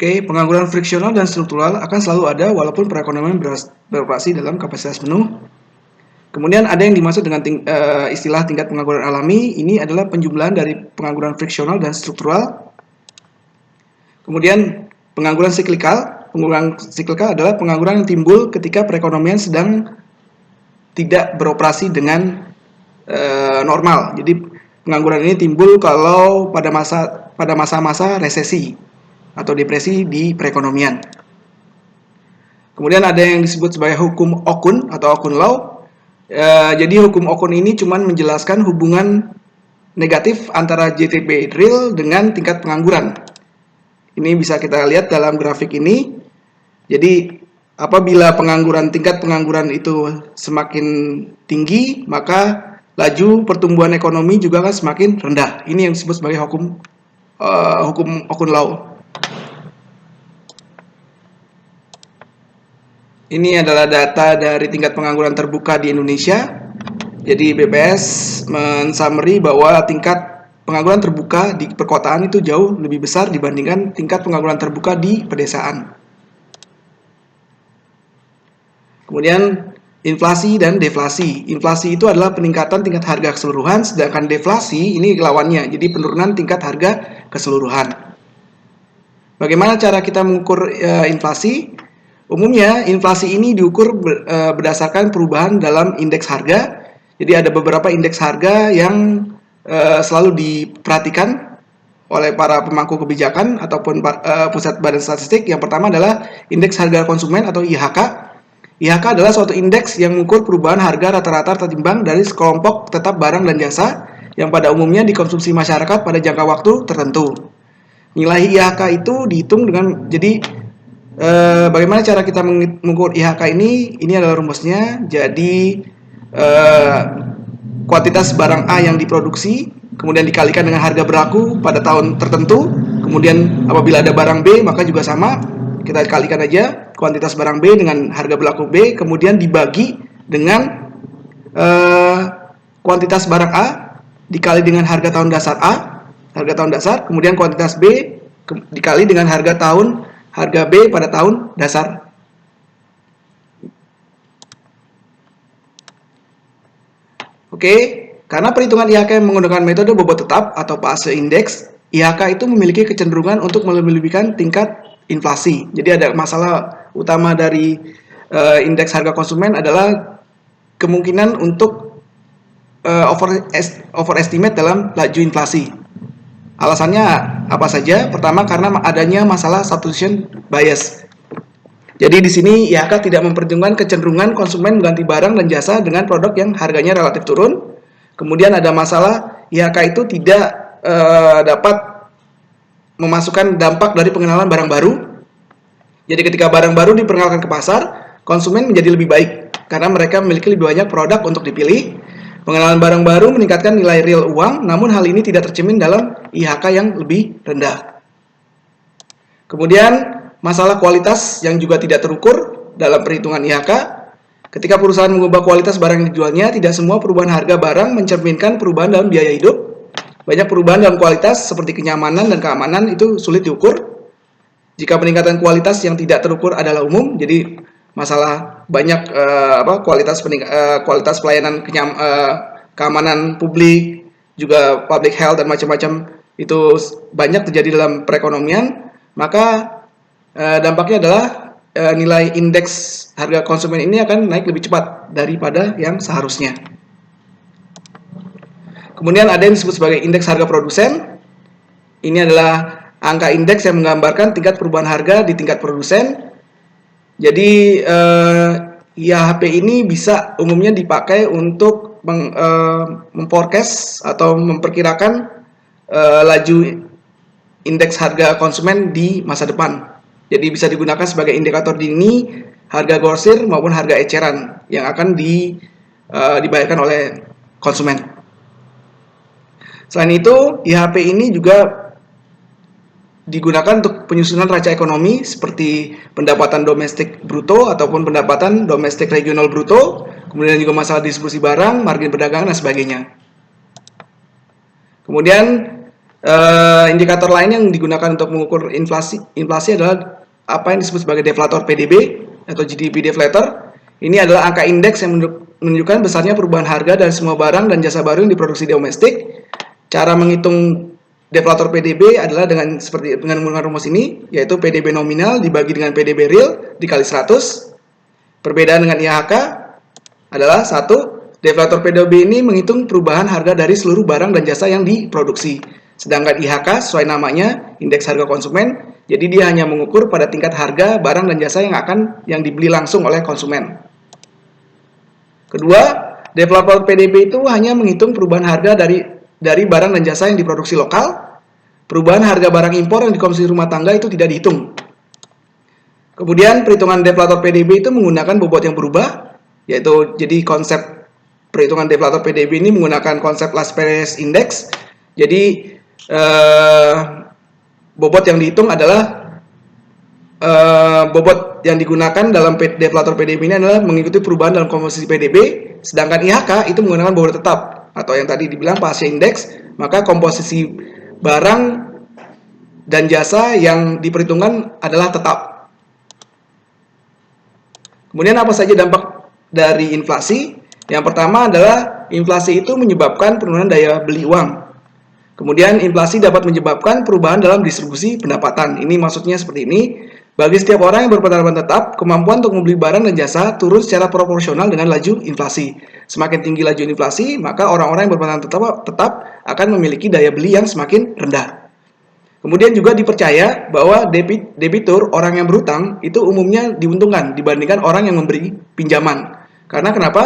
Oke, pengangguran friksional dan struktural akan selalu ada walaupun perekonomian beroperasi dalam kapasitas penuh. Kemudian ada yang dimaksud dengan istilah tingkat pengangguran alami, ini adalah penjumlahan dari pengangguran friksional dan struktural. Kemudian pengangguran siklikal adalah pengangguran yang timbul ketika perekonomian sedang tidak beroperasi dengan normal. Jadi pengangguran ini timbul kalau pada masa-masa resesi atau depresi di perekonomian. Kemudian ada yang disebut sebagai hukum Okun atau Okun Law. Jadi hukum Okun ini cuma menjelaskan hubungan negatif antara GDP real dengan tingkat pengangguran. Ini bisa kita lihat dalam grafik ini. Jadi apabila tingkat pengangguran itu semakin tinggi, maka laju pertumbuhan ekonomi juga akan semakin rendah. Ini yang disebut sebagai hukum Okun Law. Ini adalah data dari tingkat pengangguran terbuka di Indonesia. Jadi BPS men-summary bahwa tingkat pengangguran terbuka di perkotaan itu jauh lebih besar dibandingkan tingkat pengangguran terbuka di pedesaan. Kemudian inflasi dan deflasi. Inflasi itu adalah peningkatan tingkat harga keseluruhan, sedangkan deflasi ini lawannya, jadi penurunan tingkat harga keseluruhan. Bagaimana cara kita mengukur inflasi? Umumnya inflasi ini diukur berdasarkan perubahan dalam indeks harga. Jadi ada beberapa indeks harga yang selalu diperhatikan oleh para pemangku kebijakan ataupun pusat badan statistik. Yang pertama adalah indeks harga konsumen atau IHK. IHK adalah suatu indeks yang mengukur perubahan harga rata-rata tertimbang dari sekelompok tetap barang dan jasa yang pada umumnya dikonsumsi masyarakat pada jangka waktu tertentu. Nilai IHK itu dihitung dengan bagaimana cara kita mengukur IHK ini? Ini adalah rumusnya. Jadi kuantitas barang A yang diproduksi kemudian dikalikan dengan harga berlaku pada tahun tertentu. Kemudian apabila ada barang B maka juga sama, kita kalikan aja kuantitas barang B dengan harga berlaku B, kemudian dibagi dengan kuantitas barang A dikali dengan harga tahun dasar A, harga tahun dasar, kemudian kuantitas B dikali dengan harga B pada tahun dasar. Oke, karena perhitungan IHK menggunakan metode bobot tetap atau Paase Index, IHK itu memiliki kecenderungan untuk melebih-lebihkan tingkat inflasi. Jadi ada masalah utama dari indeks harga konsumen adalah kemungkinan untuk overestimate dalam laju inflasi. Alasannya apa saja? Pertama, karena adanya masalah substitution bias. Jadi di sini IHK tidak memperhitungkan kecenderungan konsumen mengganti barang dan jasa dengan produk yang harganya relatif turun. Kemudian ada masalah IHK itu tidak dapat memasukkan dampak dari pengenalan barang baru. Jadi ketika barang baru diperkenalkan ke pasar, konsumen menjadi lebih baik karena mereka memiliki lebih banyak produk untuk dipilih. Pengenalan barang baru meningkatkan nilai real uang, namun hal ini tidak tercermin dalam IHK yang lebih rendah. Kemudian masalah kualitas yang juga tidak terukur dalam perhitungan IHK. Ketika perusahaan mengubah kualitas barang yang dijualnya, tidak semua perubahan harga barang mencerminkan perubahan dalam biaya hidup. Banyak perubahan dalam kualitas seperti kenyamanan dan keamanan itu sulit diukur. Jika peningkatan kualitas yang tidak terukur adalah umum, jadi masalah banyak kualitas pelayanan keamanan publik, juga public health dan macam-macam itu banyak terjadi dalam perekonomian, maka dampaknya adalah nilai indeks harga konsumen ini akan naik lebih cepat daripada yang seharusnya. Kemudian ada yang disebut sebagai indeks harga produsen. Ini adalah angka indeks yang menggambarkan tingkat perubahan harga di tingkat produsen. Jadi IHP ini bisa umumnya dipakai untuk memforecast atau memperkirakan laju indeks harga konsumen di masa depan. Jadi bisa digunakan sebagai indikator dini harga grosir maupun harga eceran yang akan dibayarkan oleh konsumen. Selain itu, IHP ini juga digunakan untuk penyusunan raca ekonomi seperti pendapatan domestik bruto ataupun pendapatan domestik regional bruto, kemudian juga masalah distribusi barang, margin perdagangan dan sebagainya. Kemudian Indikator lain yang digunakan untuk mengukur inflasi adalah apa yang disebut sebagai deflator PDB atau GDP deflator. Ini adalah angka indeks yang menunjukkan besarnya perubahan harga dari semua barang dan jasa baru yang diproduksi di domestik. Cara menghitung deflator PDB adalah dengan menggunakan rumus ini, yaitu PDB nominal dibagi dengan PDB real dikali 100. Perbedaan dengan IHK adalah 1. Deflator PDB ini menghitung perubahan harga dari seluruh barang dan jasa yang diproduksi. Sedangkan IHK sesuai namanya, indeks harga konsumen, jadi dia hanya mengukur pada tingkat harga barang dan jasa yang dibeli langsung oleh konsumen. Kedua, deflator PDB itu hanya menghitung perubahan harga dari barang dan jasa yang diproduksi lokal. Perubahan harga barang impor yang dikonsumsi rumah tangga itu tidak dihitung. Kemudian perhitungan deflator PDB itu menggunakan bobot yang berubah, yaitu jadi konsep perhitungan deflator PDB ini menggunakan konsep last price index. Jadi bobot yang dihitung adalah bobot yang digunakan dalam deflator PDB ini adalah mengikuti perubahan dalam komposisi PDB, sedangkan IHK itu menggunakan bobot tetap atau yang tadi dibilang Paasche index, maka komposisi barang dan jasa yang diperhitungkan adalah tetap. Kemudian apa saja dampak dari inflasi? Yang pertama adalah inflasi itu menyebabkan penurunan daya beli uang. Kemudian inflasi dapat menyebabkan perubahan dalam distribusi pendapatan. Ini maksudnya seperti ini. Bagi setiap orang yang berpendapatan tetap, kemampuan untuk membeli barang dan jasa turun secara proporsional dengan laju inflasi. Semakin tinggi laju inflasi, maka orang-orang yang berpendapatan tetap akan memiliki daya beli yang semakin rendah. Kemudian juga dipercaya bahwa debitur, orang yang berhutang, itu umumnya diuntungkan dibandingkan orang yang memberi pinjaman. Karena kenapa?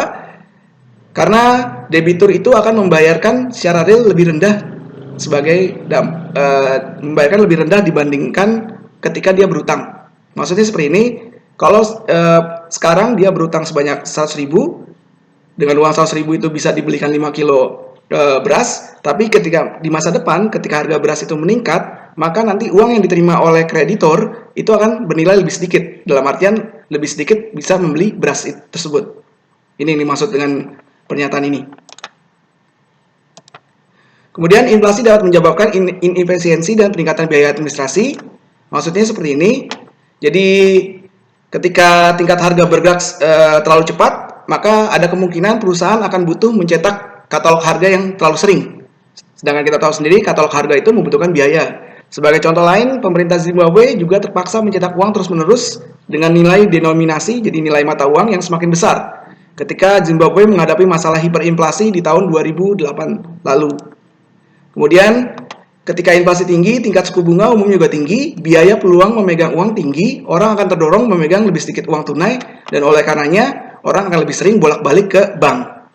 Karena debitur itu akan membayarkan secara real lebih rendah membayarkan lebih rendah dibandingkan ketika dia berhutang. Maksudnya seperti ini, kalau sekarang dia berhutang sebanyak 100.000, dengan uang 100.000 itu bisa dibelikan 5 kilo beras, tapi ketika di masa depan, ketika harga beras itu meningkat, maka nanti uang yang diterima oleh kreditor itu akan bernilai lebih sedikit. Dalam artian lebih sedikit bisa membeli beras tersebut. Ini yang dimaksud dengan pernyataan ini. Kemudian inflasi dapat menyebabkan inefisiensi dan peningkatan biaya administrasi. Maksudnya seperti ini. Jadi ketika tingkat harga bergerak terlalu cepat, maka ada kemungkinan perusahaan akan butuh mencetak katalog harga yang terlalu sering. Sedangkan kita tahu sendiri katalog harga itu membutuhkan biaya. Sebagai contoh lain, pemerintah Zimbabwe juga terpaksa mencetak uang terus-menerus dengan nilai denominasi, jadi nilai mata uang yang semakin besar. Ketika Zimbabwe menghadapi masalah hiperinflasi di tahun 2008 lalu. Kemudian ketika inflasi tinggi, tingkat suku bunga umum juga tinggi, biaya peluang memegang uang tinggi, orang akan terdorong memegang lebih sedikit uang tunai, dan oleh karenanya orang akan lebih sering bolak-balik ke bank.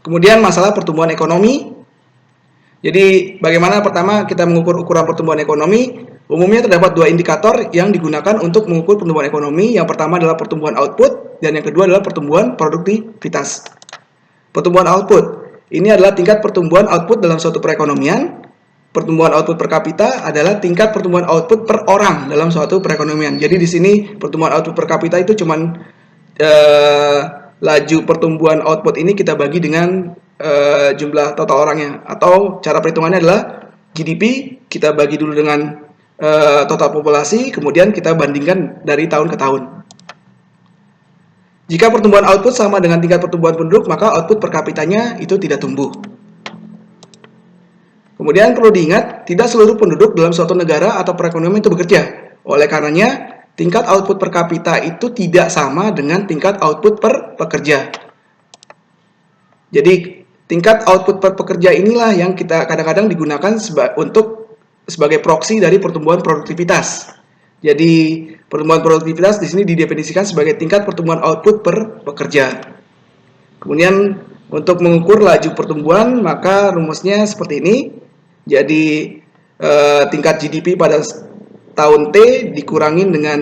Kemudian masalah pertumbuhan ekonomi. Jadi bagaimana pertama kita mengukur ukuran pertumbuhan ekonomi? Umumnya terdapat dua indikator yang digunakan untuk mengukur pertumbuhan ekonomi. Yang pertama adalah pertumbuhan output, dan yang kedua adalah pertumbuhan produktivitas. Pertumbuhan output. Ini adalah tingkat pertumbuhan output dalam suatu perekonomian. Pertumbuhan output per kapita adalah tingkat pertumbuhan output per orang dalam suatu perekonomian. Jadi di sini pertumbuhan output per kapita itu cuman laju pertumbuhan output ini kita bagi dengan jumlah total orangnya. Atau cara perhitungannya adalah GDP kita bagi dulu dengan total populasi, kemudian kita bandingkan dari tahun ke tahun. Jika pertumbuhan output sama dengan tingkat pertumbuhan penduduk, maka output per kapitanya itu tidak tumbuh. Kemudian perlu diingat, tidak seluruh penduduk dalam suatu negara atau perekonomian itu bekerja. Oleh karenanya, tingkat output per kapita itu tidak sama dengan tingkat output per pekerja. Jadi, tingkat output per pekerja inilah yang kita kadang-kadang digunakan sebagai proksi dari pertumbuhan produktivitas. Jadi, pertumbuhan produktivitas di sini didefinisikan sebagai tingkat pertumbuhan output per pekerja. Kemudian untuk mengukur laju pertumbuhan, maka rumusnya seperti ini. Jadi tingkat GDP pada tahun T dikurangin dengan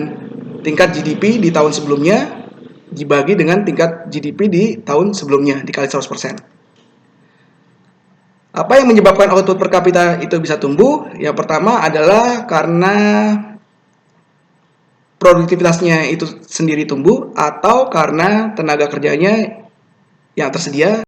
tingkat GDP di tahun sebelumnya dibagi dengan tingkat GDP di tahun sebelumnya dikali 100%. Apa yang menyebabkan output per kapita itu bisa tumbuh? Yang pertama adalah karena produktivitasnya itu sendiri tumbuh atau karena tenaga kerjanya yang tersedia